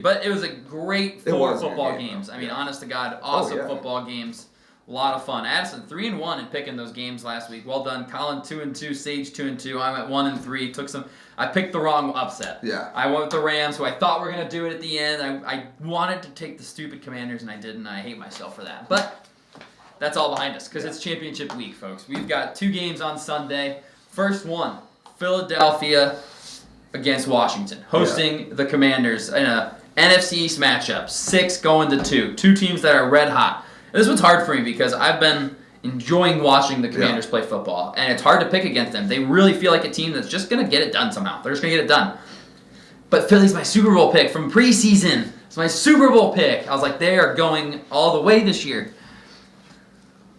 But it was a great 4 football game, games. I mean, honest to God, awesome football games. A lot of fun. Addison 3-1 in picking those games last week. Well done, Colin. 2-2, Sage 2-2. I'm at 1-3. I picked the wrong upset. Yeah. I went with the Rams, who I thought were gonna do it at the end. I wanted to take the stupid Commanders, and I didn't. I hate myself for that. But that's all behind us because it's championship week, folks. We've got 2 games on Sunday. First one, Philadelphia against Washington, hosting the Commanders in a NFC East matchup. 6-2. 2 teams that are red hot. This one's hard for me because I've been enjoying watching the Commanders play football, and it's hard to pick against them. They really feel like a team that's just going to get it done somehow. They're just going to get it done. But Philly's my Super Bowl pick from preseason. It's my Super Bowl pick. I was like, they are going all the way this year.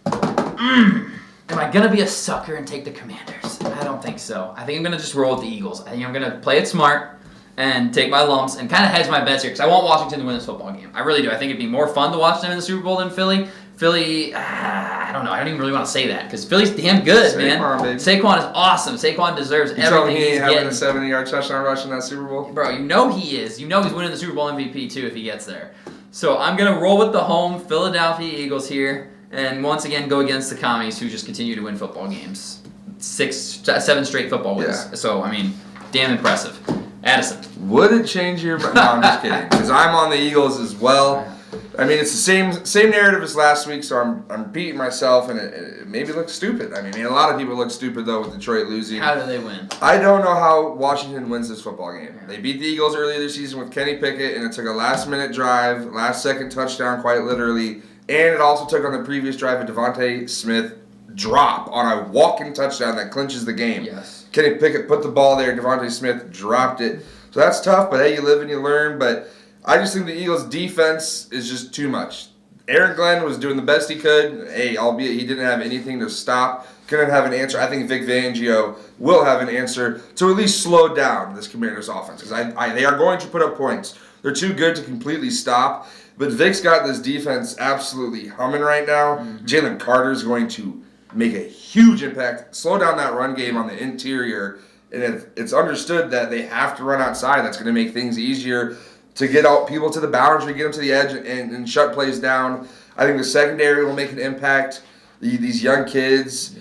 Am I going to be a sucker and take the Commanders? I don't think so. I think I'm going to just roll with the Eagles. I think I'm going to play it smart and take my lumps and kind of hedge my bets here because I want Washington to win this football game. I really do. I think it'd be more fun to watch them in the Super Bowl than Philly. Philly, I don't know. I don't even really want to say that because Philly's damn good, man. Baby. Saquon is awesome. Saquon deserves everything he's getting. Having a 70-yard touchdown rush in that Super Bowl? Bro, you know he is. You know he's winning the Super Bowl MVP too if he gets there. So I'm going to roll with the home Philadelphia Eagles here and once again go against the Commies who just continue to win football games. 7 straight football wins. Yeah. So, I mean, damn impressive. Addison. Would it change your mind? No, I'm just kidding. Because I'm on the Eagles as well. I mean, it's the same narrative as last week, so I'm beating myself, and it maybe looks stupid. I mean, a lot of people look stupid, though, with Detroit losing. How do they win? I don't know how Washington wins this football game. They beat the Eagles earlier this season with Kenny Pickett, and it took a last-minute drive, last-second touchdown, quite literally, and it also took on the previous drive a Devontae Smith drop on a walking touchdown that clinches the game. Yes. Kenny Pickett put the ball there. Devontae Smith dropped it. So that's tough, but hey, you live and you learn. But I just think the Eagles' defense is just too much. Aaron Glenn was doing the best he could. Hey, albeit he didn't have anything to stop. Couldn't have an answer. I think Vic Fangio will have an answer to at least slow down this Commanders' offense. Because they are going to put up points. They're too good to completely stop. But Vic's got this defense absolutely humming right now. Mm-hmm. Jalen Carter's going to make a huge impact, slow down that run game on the interior, and it's understood that they have to run outside. That's going to make things easier to get out people to the boundary, get them to the edge, and shut plays down. I think the secondary will make an impact. These young kids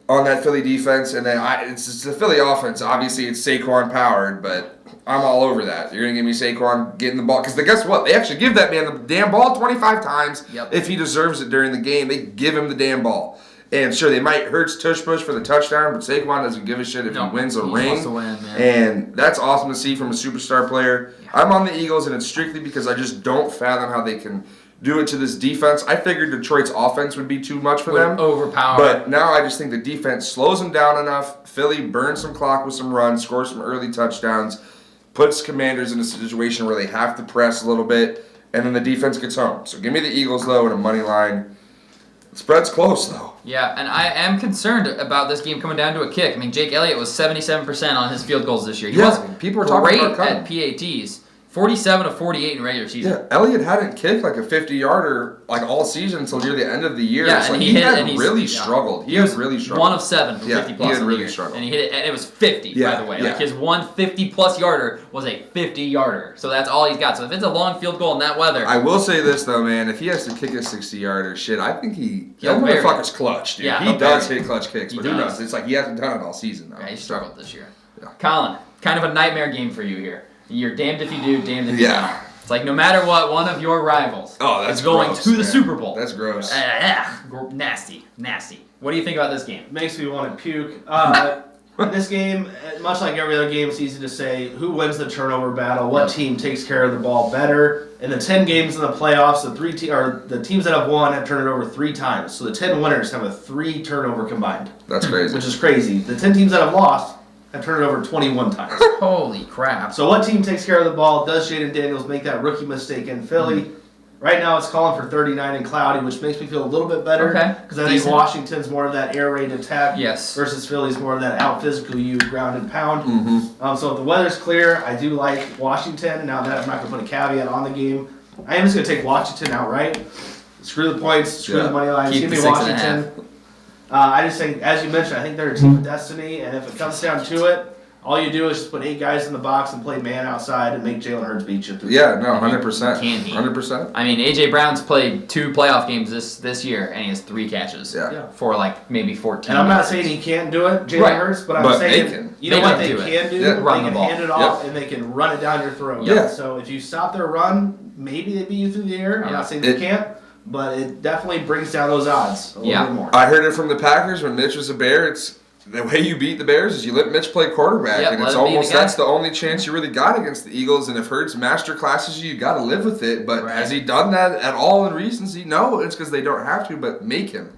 on that Philly defense, and then it's the Philly offense. Obviously, it's Saquon powered, but I'm all over that. You're going to give me Saquon getting the ball. Because guess what? They actually give that man the damn ball 25 times if he deserves it during the game. They give him the damn ball. And sure, they might hurt tush push for the touchdown, but Saquon doesn't give a shit if he wins a ring. Wants to win, man. And that's awesome to see from a superstar player. Yeah. I'm on the Eagles, and it's strictly because I just don't fathom how they can do it to this defense. I figured Detroit's offense would be too much for them. Overpower. But now I just think the defense slows them down enough. Philly burns some clock with some runs, scores some early touchdowns, puts Commanders in a situation where they have to press a little bit, and then the defense gets home. So give me the Eagles, though, in a money line. The spread's close, though. Yeah, and I am concerned about this game coming down to a kick. I mean, Jake Elliott was 77% on his field goals this year. He was people were talking about great at PATs. 47 of 48 in regular season. Yeah, Elliott hadn't kicked like a 50-yarder like all season until near the end of the year. Yeah, so and he had really struggled. He had really struggled. 1 of 7 for 50 plus. He had in the really year. struggled. And he hit it, and it was 50, by the way. Yeah. Like his 150 plus yarder was a 50-yarder. So that's all he's got. So if it's a long field goal in that weather. I will say this though, man. If he has to kick a 60-yarder, shit, I think that motherfucker's clutch, dude. Yeah, he does hit clutch kicks, but who does. knows? It's like he hasn't done it all season though. Yeah, he struggled this year. Yeah. Colin, kind of a nightmare game for you here. You're damned if you do, damned if you don't. It's like no matter what, one of your rivals is going to the Super Bowl. That's gross. Nasty. What do you think about this game? Makes me want to puke. In this game, much like every other game, it's easy to say who wins the turnover battle, what team takes care of the ball better. In the 10 games in the playoffs, the teams that have won have turned it over 3 times. So the 10 winners have a 3 turnover combined. That's crazy. Which is crazy. The 10 teams that have lost have turned it over 21 times. Holy crap. So what team takes care of the ball? Does Jaden Daniels make that rookie mistake in Philly? Mm-hmm. Right now it's calling for 39 and cloudy, which makes me feel a little bit better. Okay. Because I think Washington's more of that air raid attack. Yes. Versus Philly's more of that out physical you, ground and pound. Mm-hmm. So if the weather's clear, I do like Washington. Now that I'm not going to put a caveat on the game, I am just going to take Washington outright. Screw the points, screw the money lines. Give me Washington. I just think, as you mentioned, I think they're a team of destiny, and if it comes down to it, All you do is just put 8 guys in the box and play man outside and make Jalen Hurts beat you. Yeah, no, 100%. Can he? 100%. I mean, AJ Brown's played 2 playoff games this year, and he has 3 catches. Yeah. For like maybe 14. And I'm not yards. saying he can't do it, Jalen Right. Hurts, but I'm But saying they can. you know They what can they do it. can do? Yeah. Run they the can ball. hand it off and they can run it down your throat. Yeah. So if you stop their run, maybe they beat you through the air. I'm Yeah. not saying they can't, but it definitely brings down those odds a little bit more. I heard it from the Packers when Mitch was a Bear. It's the way you beat the Bears is you let Mitch play quarterback, Yep, and let it's him be the almost guy. that's the only chance you really got against the Eagles. And if Hurts master classes you got to live with it. But Right. has he done that at all in recency? No, it's because they don't have to. But make him,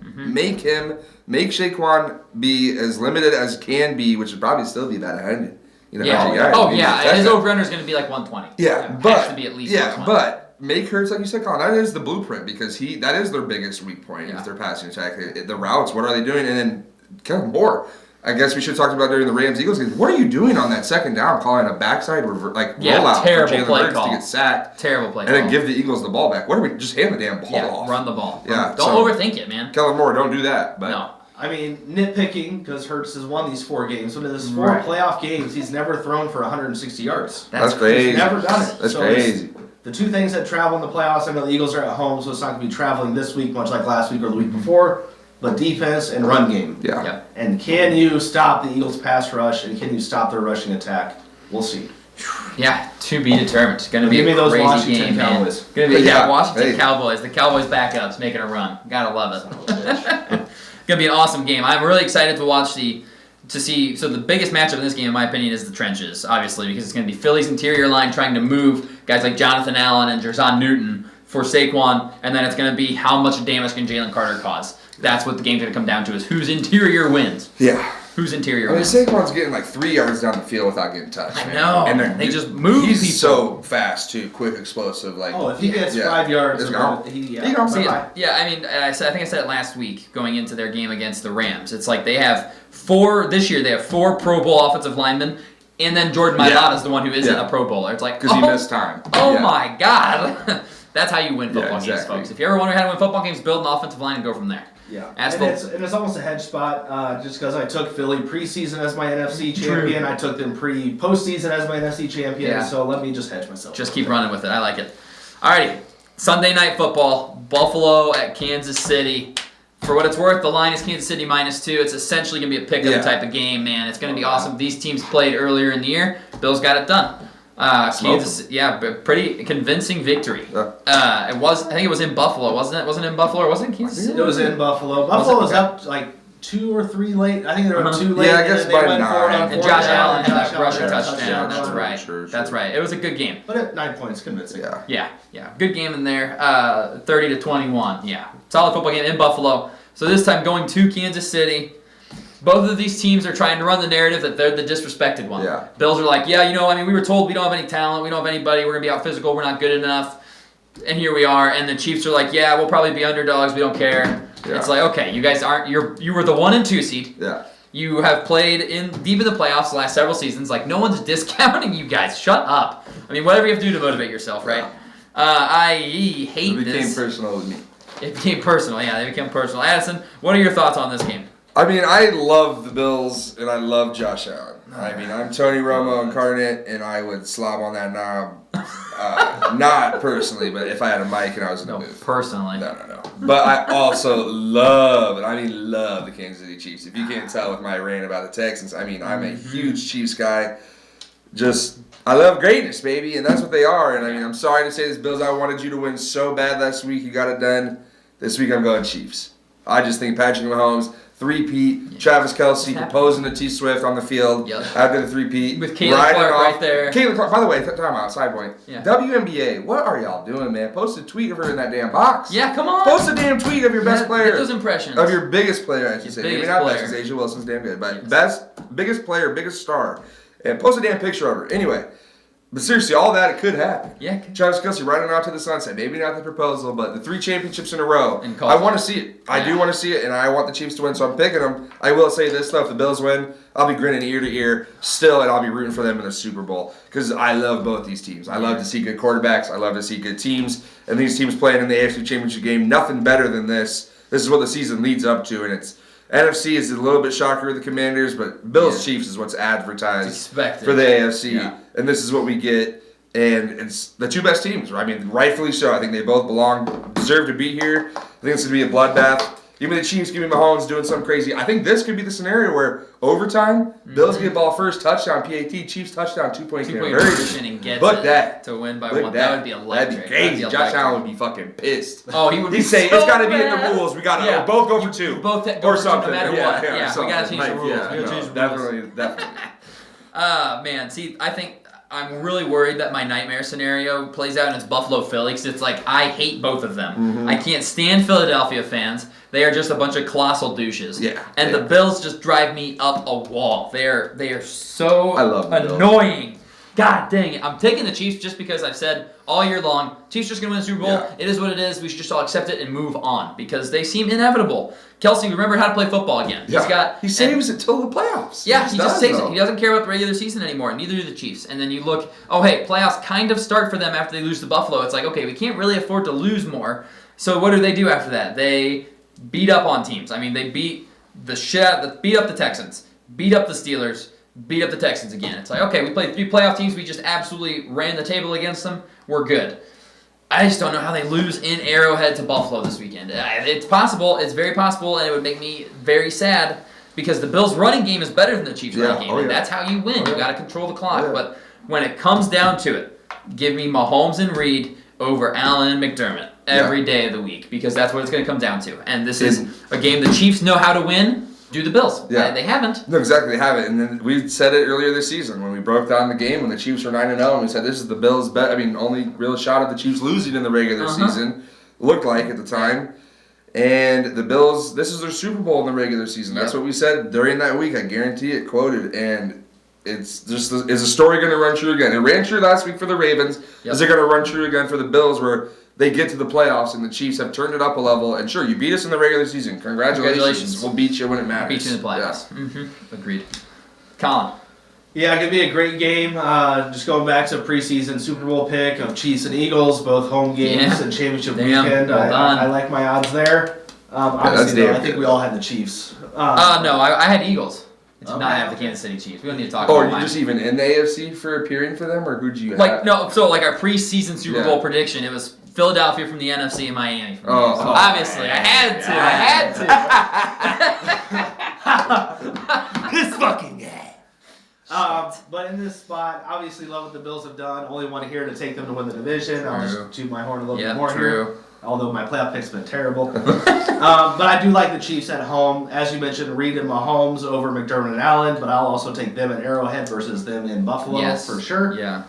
make Saquon be as limited as can be, which would probably still be that handed. You know, Yeah. as a guy. Oh He's yeah. a His touchdown. over/under is going to be like 120. Yeah, It but has to be at least 120. but make Hurts like you said, Colin. That is the blueprint because that is their biggest weak point Yeah. is their passing attack. The routes, what are they doing? And then Kellen Moore. I guess we should talk about during the Rams-Eagles game. What are you doing on that second down, calling a backside rollout terrible for Jalen play Hurts call. to get sacked Terrible play. and then call. give the Eagles the ball back? What are we just hand the damn ball off? Run the ball. Yeah, Don't so- overthink it, man. Kellen Moore, don't do that. But No. I mean, nitpicking because Hurts has won these 4 games. But in his 4 Right. playoff games, he's never thrown for 160 yards. that's crazy. He's never done it. That's So it's- crazy. The 2 things that travel in the playoffs, I know the Eagles are at home, so it's not going to be traveling this week, much like last week or the week before, but defense and run game. Yeah. Yeah. And can you stop the Eagles' pass rush, and can you stop their rushing attack? We'll see. Yeah, to be determined. It's going to be Give me a those crazy Washington game, man. Cowboys. Gonna be Yeah, Washington hey. Cowboys. The Cowboys backups making a run. Gotta love it. Gonna be an awesome game. I'm really excited to watch see. So the biggest matchup in this game, in my opinion, is the trenches, obviously, because it's gonna be Philly's interior line trying to move guys like Jonathan Allen and Jerzon Newton for Saquon, and then it's gonna be how much damage can Jalen Carter cause. That's what the game's gonna come down to: is whose interior wins. Yeah. Whose interior I mean, wins. Saquon's getting like 3 yards down the field without getting touched. I man. know. And They just move He's people. so fast too, quick, explosive. Like, Oh, if he gets yeah. 5 yards, It's gone. he He gone. See, bye-bye. yeah, I mean, I think I said it last week going into their game against the Rams. It's like they have 4 this year. They have 4 Pro Bowl offensive linemen, and then Jordan Mailata is the one who isn't Yeah. a Pro Bowler. It's like because he missed time. Oh Yeah. my God, that's how you win football games, exactly. folks. If you ever wonder how to win football games, build an offensive line and go from there. Yeah, As and for- it's almost a hedge spot just because I took Philly preseason as my NFC champion. I took them postseason as my NFC champion. Yeah. So let me just hedge myself. Just keep running with it. I like it. Alrighty, Sunday night football, Buffalo at Kansas City. For what it's worth, the line is Kansas City -2. It's essentially going to be a pick-up Yeah. type of game, man. It's going to be awesome. These teams played earlier in the year. Bills got it done. Kansas, yeah, but pretty convincing victory. Yeah. It was. I think it was in Buffalo, wasn't it? Wasn't it in Buffalo or wasn't it in Kansas City? It was in Buffalo. Buffalo was Okay. up like 2 or 3 late. I think they were up Uh-huh. 2 late. Yeah, I and guess then they by went 9. for it on And 4th Josh down, Allen and had Josh that rushing Allen had a touchdown. That's run. right. Sure. That's right. It was a good game. But at 9 points, convincing. Yeah. Yeah, good game in there. 30-21. Yeah, solid football game in Buffalo. So this time going to Kansas City. Both of these teams are trying to run the narrative that they're the disrespected one. Yeah. Bills are like, yeah, we were told we don't have any talent, we don't have anybody, we're gonna be out physical, we're not good enough, and here we are. And the Chiefs are like, yeah, we'll probably be underdogs, we don't care. Yeah. It's like, okay, you guys aren't. You were the 1 and 2 seed. Yeah. You have played deep in the playoffs the last several seasons. Like, no one's discounting you guys. Shut up. I mean, whatever you have to do to motivate yourself, right? I hate It became this. personal with me. It became personal. Yeah, they became personal. Addison, what are your thoughts on this game? I mean, I love the Bills and I love Josh Allen. I mean, I'm Tony Romo incarnate, and I would slob on that knob. Not personally, but if I had a mic and I was in the No, booth. personally. No. But I also love the Kansas City Chiefs. If you can't tell with my rant about the Texans, I mean, I'm a huge Chiefs guy. I love greatness, baby, and that's what they are. And I mean, I'm sorry to say this, Bills, I wanted you to win so bad last week. You got it done. This week I'm going Chiefs. I just think Patrick Mahomes, three-peat, Travis Kelce proposing to T. Swift on the field Yep. after the three-peat. With Caleb Clark right there. Caleb Clark, by the way, time out, side point. Yeah. WNBA, what are y'all doing, man? Post a tweet of her in that damn box. Yeah, come on. Post a damn tweet of your best Get player. those impressions. Of your biggest player, I should say. Maybe biggest not player. best, because Asia Wilson's damn good. But biggest player, biggest star. And post a damn picture of her. Anyway, but seriously, all that, it could happen. Yeah. Travis Kelce riding out to the sunset. Maybe not the proposal, but the 3 championships in a row. And I want to see it. I do Yeah. want to see it, and I want the Chiefs to win, so I'm picking them. I will say this, though. If the Bills win, I'll be grinning ear to ear still, and I'll be rooting for them in the Super Bowl because I love both these teams. I love to see good quarterbacks. I love to see good teams, and these teams playing in the AFC Championship game, nothing better than this. This is what the season leads up to, and NFC is a little bit shocker with the Commanders, but Bills Chiefs is what's advertised expected for the AFC, Yeah. and this is what we get. And it's the two best teams. I mean, rightfully so. I think they both deserve to be here. I think it's going to be a bloodbath. Give me the Chiefs, give me Mahomes doing something crazy. I think this could be the scenario where overtime, Bills get ball first, touchdown, PAT, Chiefs touchdown, 2-point conversion and get that to win by Look one. that. That would be electric. That'd be crazy. That'd Josh electric. Allen would be fucking pissed. Oh, he would. He'd be say so it's got to be in mad. the rules. We got to Yeah. both go for two, Both go or for two something. no matter yeah, what. Yeah, Yeah, we gotta change the rules. Yeah, We gotta change the definitely. Man, see, I think I'm really worried that my nightmare scenario plays out and it's Buffalo Philly, 'cause it's like I hate both of them. Mm-hmm. I can't stand Philadelphia fans. They are just a bunch of colossal douches. Yeah. And the Bills just drive me up a wall. They are so I love the Bills. annoying. God dang it. I'm taking the Chiefs just because I've said all year long, Chiefs just going to win the Super Bowl. Yeah. It is what it is. We should just all accept it and move on because they seem inevitable. Kelsey, remember how to play football again. He saves it till the playoffs. Yeah, he just saves though. it. He doesn't care about the regular season anymore. Neither do the Chiefs. And then you look, oh, hey, playoffs kind of start for them after they lose to Buffalo. It's like, okay, we can't really afford to lose more. So what do they do after that? They beat up on teams. I mean, they beat beat up the Texans, beat up the Steelers, beat up the Texans again. It's like, okay, we played 3 playoff teams. We just absolutely ran the table against them. We're good. I just don't know how they lose in Arrowhead to Buffalo this weekend. It's possible. It's very possible, and it would make me very sad because the Bills' running game is better than the Chiefs' running game, and that's how you win. You got to control the clock. Yeah. But when it comes down to it, give me Mahomes and Reed over Allen and McDermott every day of the week because that's what it's going to come down to. And this is a game the Chiefs know how to win. Do the Bills. Yeah. They haven't. No, exactly. They haven't. And then we said it earlier this season when we broke down the game when the Chiefs were 9-0, and we said this is the Bills' bet. I mean, only real shot at the Chiefs losing in the regular season looked like at the time. And the Bills, this is their Super Bowl in the regular season. That's what we said during that week. I guarantee it. Quoted. And it's just is a story going to run true again? It ran true last week for the Ravens. Yep. Is it going to run true again for the Bills where they get to the playoffs and the Chiefs have turned it up a level? And sure, you beat us in the regular season. Congratulations. We'll beat you when it matters. Beat you in the playoffs. Agreed. Colin. Yeah, it could be a great game. Just going back to preseason Super Bowl pick of Chiefs and Eagles, both home games and championship weekend. Well done. I like my odds there. Obviously, though, I think we all had the Chiefs. No, I had Eagles. I did not have the Kansas City Chiefs. We don't need to talk Oh, about are you mine. just even in the AFC for appearing for them, or who'd you have? Like no, so like our preseason Super Bowl Yeah. prediction, it was Philadelphia from the NFC and Miami from the Oh, AFC. So oh, obviously, I had to. This fucking guy. But in this spot, obviously love what the Bills have done. Only one here to take them to win the division. I'll True. just toot my horn a little bit Yeah, more true. here. Although my playoff pick's been terrible. But I do like the Chiefs at home. As you mentioned, Reed and Mahomes over McDermott and Allen, but I'll also take them at Arrowhead versus them in Buffalo Yes, for sure. Yeah.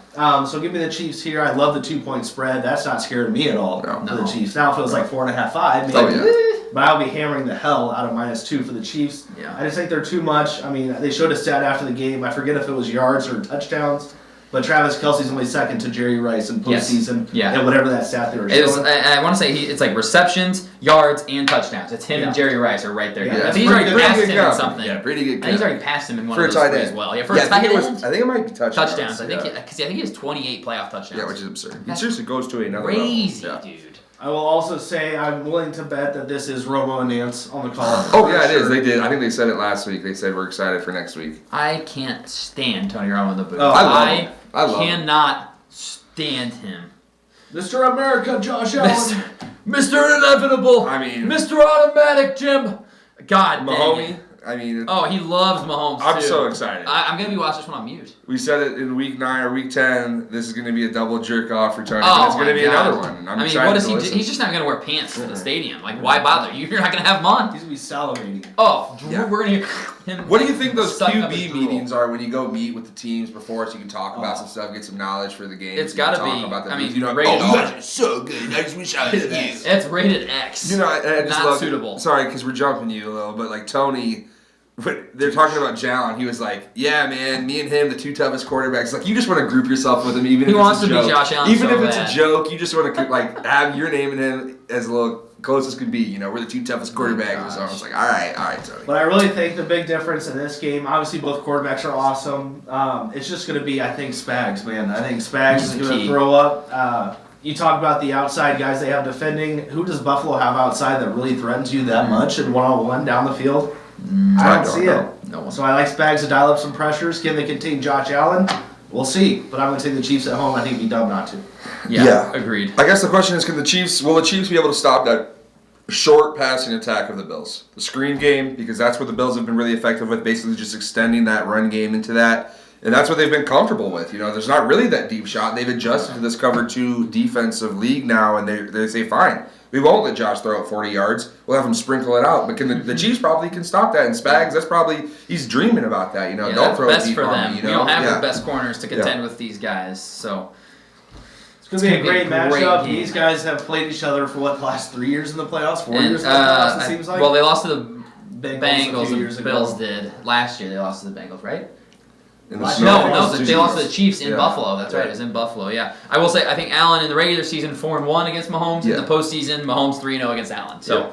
So give me the Chiefs here. I love the 2-point spread. That's not scaring me at all No. for the Chiefs. Now it feels like 4.5, 5. Maybe. Oh, yeah. But I'll be hammering the hell out of -2 for the Chiefs. Yeah. I just think they're too much. I mean, they showed a stat after the game. I forget if it was yards or touchdowns. But Travis Kelce's only second to Jerry Rice in postseason. Yeah. And whatever that stat they were It was, showing. I want to say it's like receptions, yards, and touchdowns. It's him and Jerry Rice are right there. Yeah, I that's think he's already pretty passed good him in count. something. Yeah, pretty good I think he's count. already passed him in one For a of those tight three end. as well. Yeah, for Yeah, a tight end. I think it might be touchdowns. Touchdowns. I think because I think he has 28 playoff touchdowns. Yeah, which is absurd. He That's seriously goes to another crazy, level. dude. I will also say I'm willing to bet that this is Romo and Nance on the call. Oh yeah, it is. They did. I think they said it last week. They said we're excited for next week. I can't stand Tony Romo in the booth. Oh, I love him. I love him. cannot stand him. Mr. America, Josh Allen. Mr. Inevitable. I mean- Mr. Automatic Jim. God dang Mahomie. it. I mean, Oh, he loves Mahomes I'm too. so excited. I'm gonna be watching this one on mute. We said it in week 9 or week 10. This is going to be a double jerk off for Tony. Oh, It's going to my be God. another one. And I'm I mean, excited what is to he? listen. He's just not gonna wear pants to the stadium. Like, why bother? You're not gonna have him on. He's going to be salivating. Oh, Yeah. we're gonna hear him. What do you think those suck up his QB drool. meetings are when you go meet with the teams before so you can talk about some stuff, get some knowledge for the game? It's gotta be- About the I mean, you know, rated oh, R. you guys are so good. I just wish I was you. It's rated X. You know, I just Not love suitable. Sorry, because we're jumping you a little, but like Tony, when they're talking about Jalen. He was like, "Yeah, man, me and him, the 2 toughest quarterbacks. Like, you just want to group yourself with him, even He if wants it's a to be joke. Josh Allen Even so if it's bad. a joke, you just want to like have your name and him as a little close as could be. You know, we're the 2 toughest quarterbacks. So I was like, all right, Tony. But I really think the big difference in this game, obviously both quarterbacks are awesome. It's just going to be, I think, Spags, man. I think Spags is He's going key. to throw up. You talk about the outside guys they have defending. Who does Buffalo have outside that really threatens you that much and one-on-one down the field? I don't see it. No one. So I like Spags to dial up some pressures. Can they contain Josh Allen? We'll see. But I'm going to take the Chiefs at home. I think it'd be dumb not to. Yeah, agreed. I guess the question is, will the Chiefs be able to stop that short passing attack of the Bills? The screen game, because that's what the Bills have been really effective with, basically just extending that run game into that. And that's what they've been comfortable with. You know, there's not really that deep shot. They've adjusted to this cover 2 defensive league now, and they say, fine, we won't let Josh throw it 40 yards. We'll have him sprinkle it out. But the Chiefs probably can stop that. And Spags, that's probably, he's dreaming about that. You know, Yeah, don't that's throw it best deep for on them. me. You We know? don't have Yeah. the best corners to contend with these guys, so It's going to be a gonna great be a great matchup. game. These guys have played each other for the last 3 years in the playoffs, 4 and, years in the playoffs, it seems like. well, they lost to the Bengals a Bengals few and years ago. Bills did last year. They lost to the Bengals, right? In the No, snow. No, they lost to the Chiefs in Yeah. Buffalo. That's right, it was in Buffalo. Yeah, I will say I think Allen in the regular season 4-1 against Mahomes. Yeah. In the postseason, Mahomes 3-0 against Allen. So Yeah.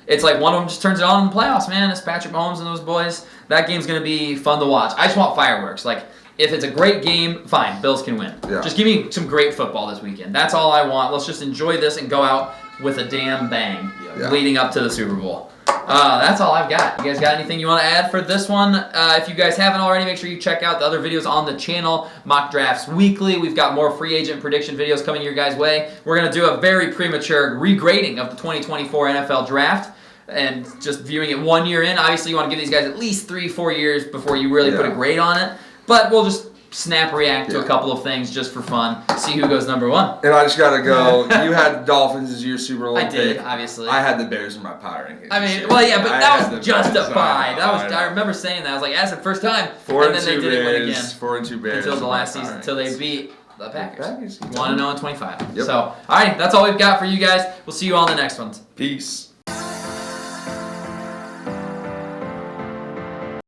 it's like one of them just turns it on in the playoffs, man. It's Patrick Mahomes and those boys. That game's gonna be fun to watch. I just want fireworks. Like if it's a great game, fine, Bills can win. Yeah. Just give me some great football this weekend. That's all I want. Let's just enjoy this and go out with a damn bang Yeah. leading up to the Super Bowl. That's all I've got. You guys got anything you want to add for this one? If you guys haven't already, make sure you check out the other videos on the channel. Mock Drafts Weekly. We've got more free agent prediction videos coming your guys' way. We're going to do a very premature regrading of the 2024 NFL Draft and just viewing it 1 year in. Obviously, you want to give these guys at least 3-4 years before you really put a grade on it. But we'll just snap react to a couple of things just for fun. See who goes number 1. And I just got to go. You had the Dolphins as your Super Bowl I pick. did, obviously. I had the Bears in my power rankings. I mean, Shit. well, yeah, but I that had was the justified. Bears. I remember saying that. I was like, that's the first time. 4 and then they didn't win again 4-2 Bears. until the in last my season, power until they rankings. beat the Packers. Packers. 1-0 and 25. Yep. So, all right, that's all we've got for you guys. We'll see you on the next one. Peace.